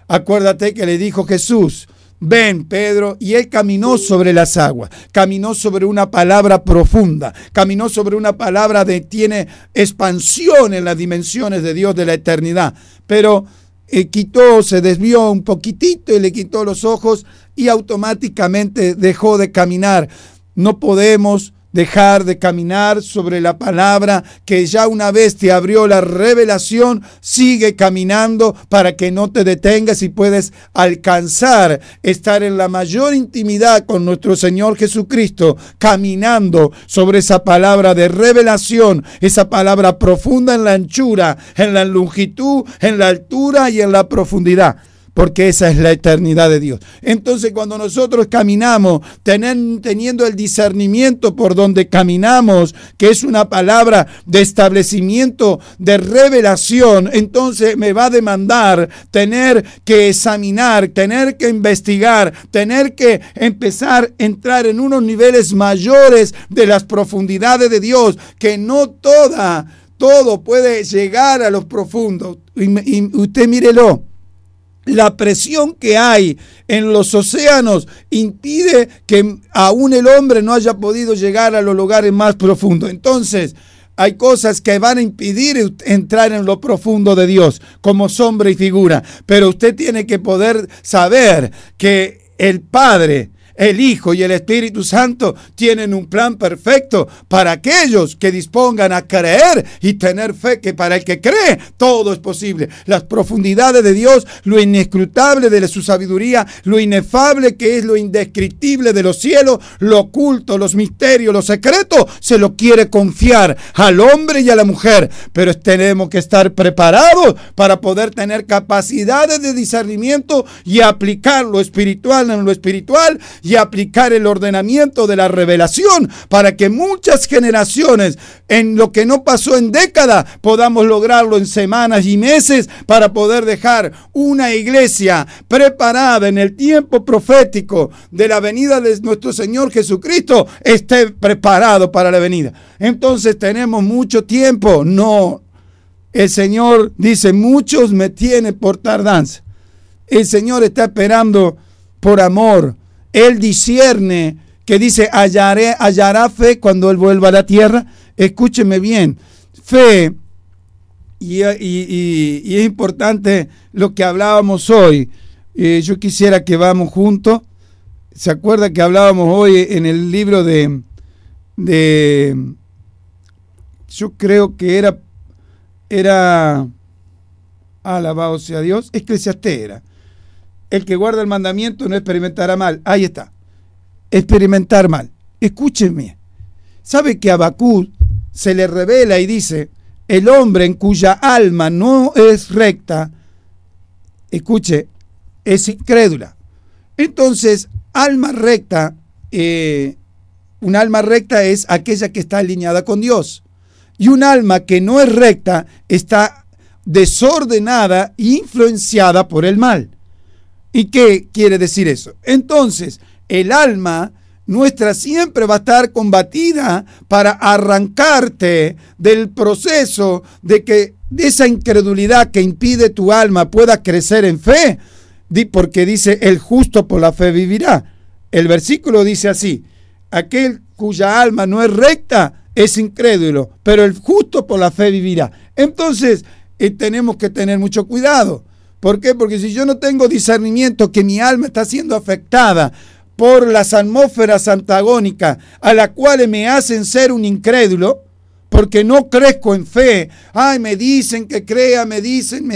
Acuérdate que le dijo Jesús: ven, Pedro, y él caminó sobre las aguas, caminó sobre una palabra profunda, caminó sobre una palabra que tiene expansión en las dimensiones de Dios de la eternidad, pero se desvió un poquitito y le quitó los ojos y automáticamente dejó de caminar. No podemos dejar de caminar sobre la palabra que ya una vez te abrió la revelación. Sigue caminando para que no te detengas y puedes alcanzar estar en la mayor intimidad con nuestro Señor Jesucristo, caminando sobre esa palabra de revelación, esa palabra profunda en la anchura, en la longitud, en la altura y en la profundidad. Porque esa es la eternidad de Dios. Entonces, cuando nosotros caminamos, teniendo el discernimiento por donde caminamos, que es una palabra de establecimiento, de revelación, entonces me va a demandar tener que examinar, tener que investigar, tener que empezar a entrar en unos niveles mayores de las profundidades de Dios, que no todo puede llegar a los profundos. Y usted mírelo. La presión que hay en los océanos impide que aún el hombre no haya podido llegar a los lugares más profundos. Entonces, hay cosas que van a impedir entrar en lo profundo de Dios, como sombra y figura. Pero usted tiene que poder saber que el Padre, el Hijo y el Espíritu Santo tienen un plan perfecto para aquellos que dispongan a creer y tener fe, que para el que cree todo es posible. Las profundidades de Dios, lo inescrutable de su sabiduría, lo inefable que es lo indescriptible de los cielos, lo oculto, los misterios, los secretos, se lo quiere confiar al hombre y a la mujer. Pero tenemos que estar preparados para poder tener capacidades de discernimiento y aplicar lo espiritual en lo espiritual, y aplicar el ordenamiento de la revelación para que muchas generaciones, en lo que no pasó en décadas, podamos lograrlo en semanas y meses, para poder dejar una iglesia preparada en el tiempo profético de la venida de nuestro Señor Jesucristo, esté preparado para la venida. Entonces, ¿tenemos mucho tiempo? No. El Señor dice: muchos me tienen por tardanza. El Señor está esperando por amor. Él discierne, que dice: hallará fe cuando Él vuelva a la tierra. Escúcheme bien, fe, y es importante lo que hablábamos hoy. Yo quisiera que vamos juntos. ¿Se acuerda que hablábamos hoy en el libro de yo creo que era alabado sea Dios, Eclesiastés era: el que guarda el mandamiento no experimentará mal. Ahí está. Experimentar mal. Escúchenme. ¿Sabe que a Habacuc se le revela y dice: el hombre en cuya alma no es recta, escuche, es incrédula? Entonces, alma recta, un alma recta es aquella que está alineada con Dios. Y un alma que no es recta está desordenada e influenciada por el mal. ¿Y qué quiere decir eso? Entonces, el alma nuestra siempre va a estar combatida para arrancarte del proceso de esa incredulidad que impide tu alma pueda crecer en fe, porque dice: el justo por la fe vivirá. El versículo dice así: aquel cuya alma no es recta es incrédulo, pero el justo por la fe vivirá. Entonces, tenemos que tener mucho cuidado. ¿Por qué? Porque si yo no tengo discernimiento que mi alma está siendo afectada por las atmósferas antagónicas a las cuales me hacen ser un incrédulo, porque no crezco en fe. Ay, me dicen que crea, me dicen,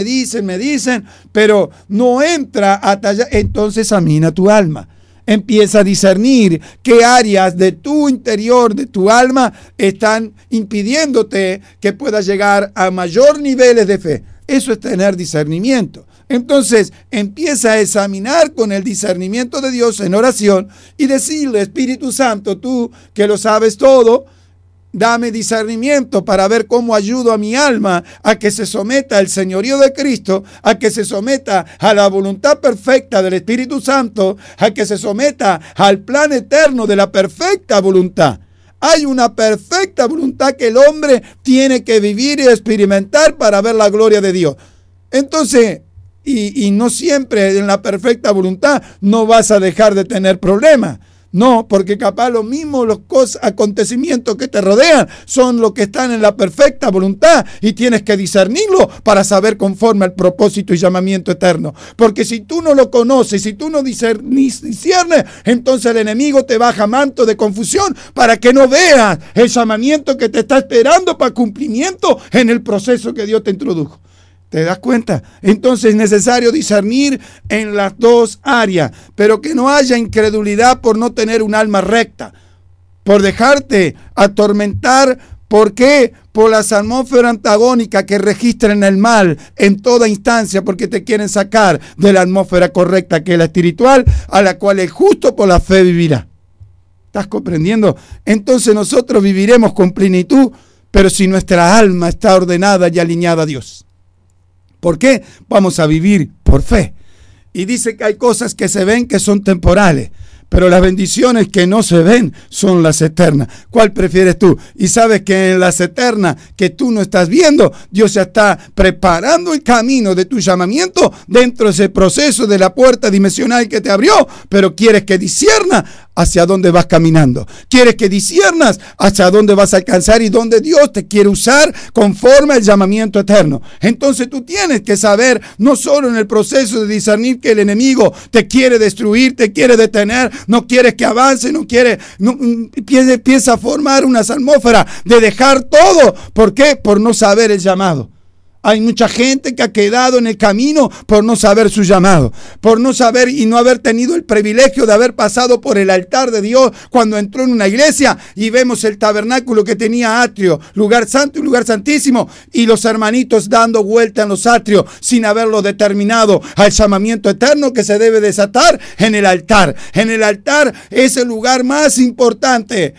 pero no entra hasta allá. Entonces examina tu alma. Empieza a discernir qué áreas de tu interior, de tu alma, están impidiéndote que puedas llegar a mayor niveles de fe. Eso es tener discernimiento. Entonces, empieza a examinar con el discernimiento de Dios en oración y decirle: Espíritu Santo, tú que lo sabes todo, dame discernimiento para ver cómo ayudo a mi alma a que se someta al señorío de Cristo, a que se someta a la voluntad perfecta del Espíritu Santo, a que se someta al plan eterno de la perfecta voluntad. Hay una perfecta voluntad que el hombre tiene que vivir y experimentar para ver la gloria de Dios. Entonces, y no siempre en la perfecta voluntad no vas a dejar de tener problemas. No, porque capaz lo mismo, los acontecimientos que te rodean son los que están en la perfecta voluntad y tienes que discernirlo para saber conforme al propósito y llamamiento eterno. Porque si tú no lo conoces, si tú no discernes, entonces el enemigo te baja manto de confusión para que no veas el llamamiento que te está esperando para cumplimiento en el proceso que Dios te introdujo. ¿Te das cuenta? Entonces es necesario discernir en las dos áreas, pero que no haya incredulidad por no tener un alma recta, por dejarte atormentar. ¿Por qué? Por las atmósferas antagónicas que registran el mal en toda instancia, porque te quieren sacar de la atmósfera correcta, que es la espiritual, a la cual el justo por la fe vivirá. ¿Estás comprendiendo? Entonces nosotros viviremos con plenitud, pero si nuestra alma está ordenada y alineada a Dios. ¿Por qué? Vamos a vivir por fe. Y dice que hay cosas que se ven que son temporales, pero las bendiciones que no se ven son las eternas. ¿Cuál prefieres tú? Y sabes que en las eternas que tú no estás viendo, Dios ya está preparando el camino de tu llamamiento dentro de ese proceso de la puerta dimensional que te abrió, pero quieres que discierna hacia dónde vas caminando. Quieres que disciernas hacia dónde vas a alcanzar y dónde Dios te quiere usar conforme al llamamiento eterno. Entonces tú tienes que saber, no solo en el proceso de discernir que el enemigo te quiere destruir, te quiere detener, no quieres que avance, empieza a formar unas atmósferas de dejar todo. ¿Por qué? Por no saber el llamado. Hay mucha gente que ha quedado en el camino por no saber su llamado, por no saber y no haber tenido el privilegio de haber pasado por el altar de Dios cuando entró en una iglesia y vemos el tabernáculo que tenía atrio, lugar santo y lugar santísimo, y los hermanitos dando vuelta en los atrios sin haberlo determinado al llamamiento eterno que se debe desatar en el altar. En el altar es el lugar más importante.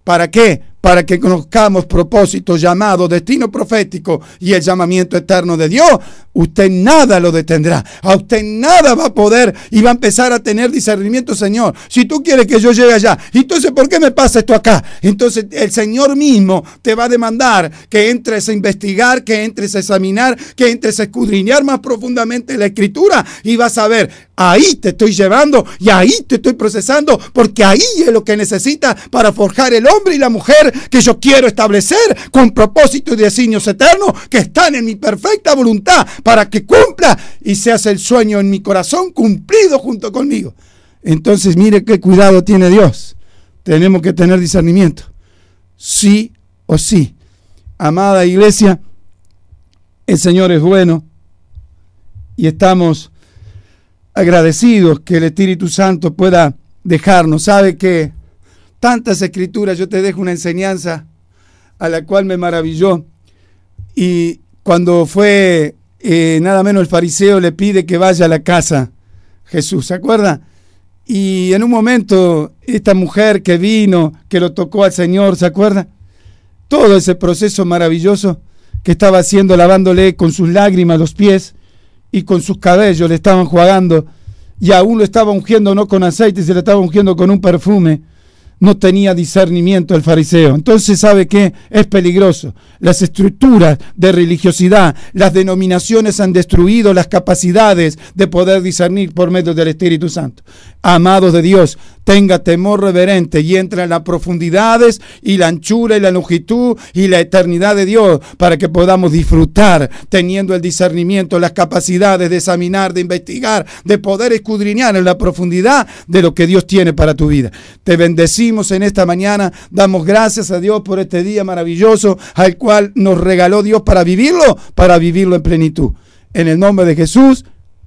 ¿Para qué? Para que conozcamos propósito, llamado, destino profético y el llamamiento eterno de Dios. Usted nada lo detendrá. A usted nada va a poder y va a empezar a tener discernimiento. Señor, si tú quieres que yo llegue allá, entonces ¿por qué me pasa esto acá? Entonces el Señor mismo te va a demandar que entres a investigar, que entres a examinar, que entres a escudriñar más profundamente la Escritura y vas a ver, ahí te estoy llevando y ahí te estoy procesando, porque ahí es lo que necesitas para forjar el hombre y la mujer que yo quiero establecer con propósitos y designios eternos que están en mi perfecta voluntad para que cumpla y se hace el sueño en mi corazón cumplido junto conmigo. Entonces mire qué cuidado tiene Dios. Tenemos que tener discernimiento. Sí o sí. Amada iglesia, el Señor es bueno y estamos agradecidos que el Espíritu Santo pueda dejarnos. Sabe que tantas escrituras, yo te dejo una enseñanza a la cual me maravilló. Y cuando fue nada menos el fariseo le pide que vaya a la casa Jesús, ¿se acuerda? Y en un momento esta mujer que vino, que lo tocó al Señor, ¿se acuerda? Todo ese proceso maravilloso que estaba haciendo, lavándole con sus lágrimas los pies y con sus cabellos le estaban enjuagando, y aún lo estaba ungiendo no con aceite, se le estaba ungiendo con un perfume. No tenía discernimiento el fariseo. Entonces, ¿sabe qué? Es peligroso. Las estructuras de religiosidad, las denominaciones han destruido las capacidades de poder discernir por medio del Espíritu Santo. Amados de Dios, tenga temor reverente y entra en las profundidades y la anchura y la longitud y la eternidad de Dios para que podamos disfrutar teniendo el discernimiento, las capacidades de examinar, de investigar, de poder escudriñar en la profundidad de lo que Dios tiene para tu vida. Te bendecimos bendecimos en esta mañana. Damos gracias a Dios por este día maravilloso al cual nos regaló Dios para vivirlo en plenitud. En el nombre de Jesús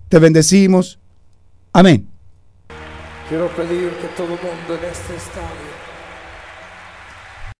te bendecimos. Amén. Quiero pedir que todo el mundo en este estadio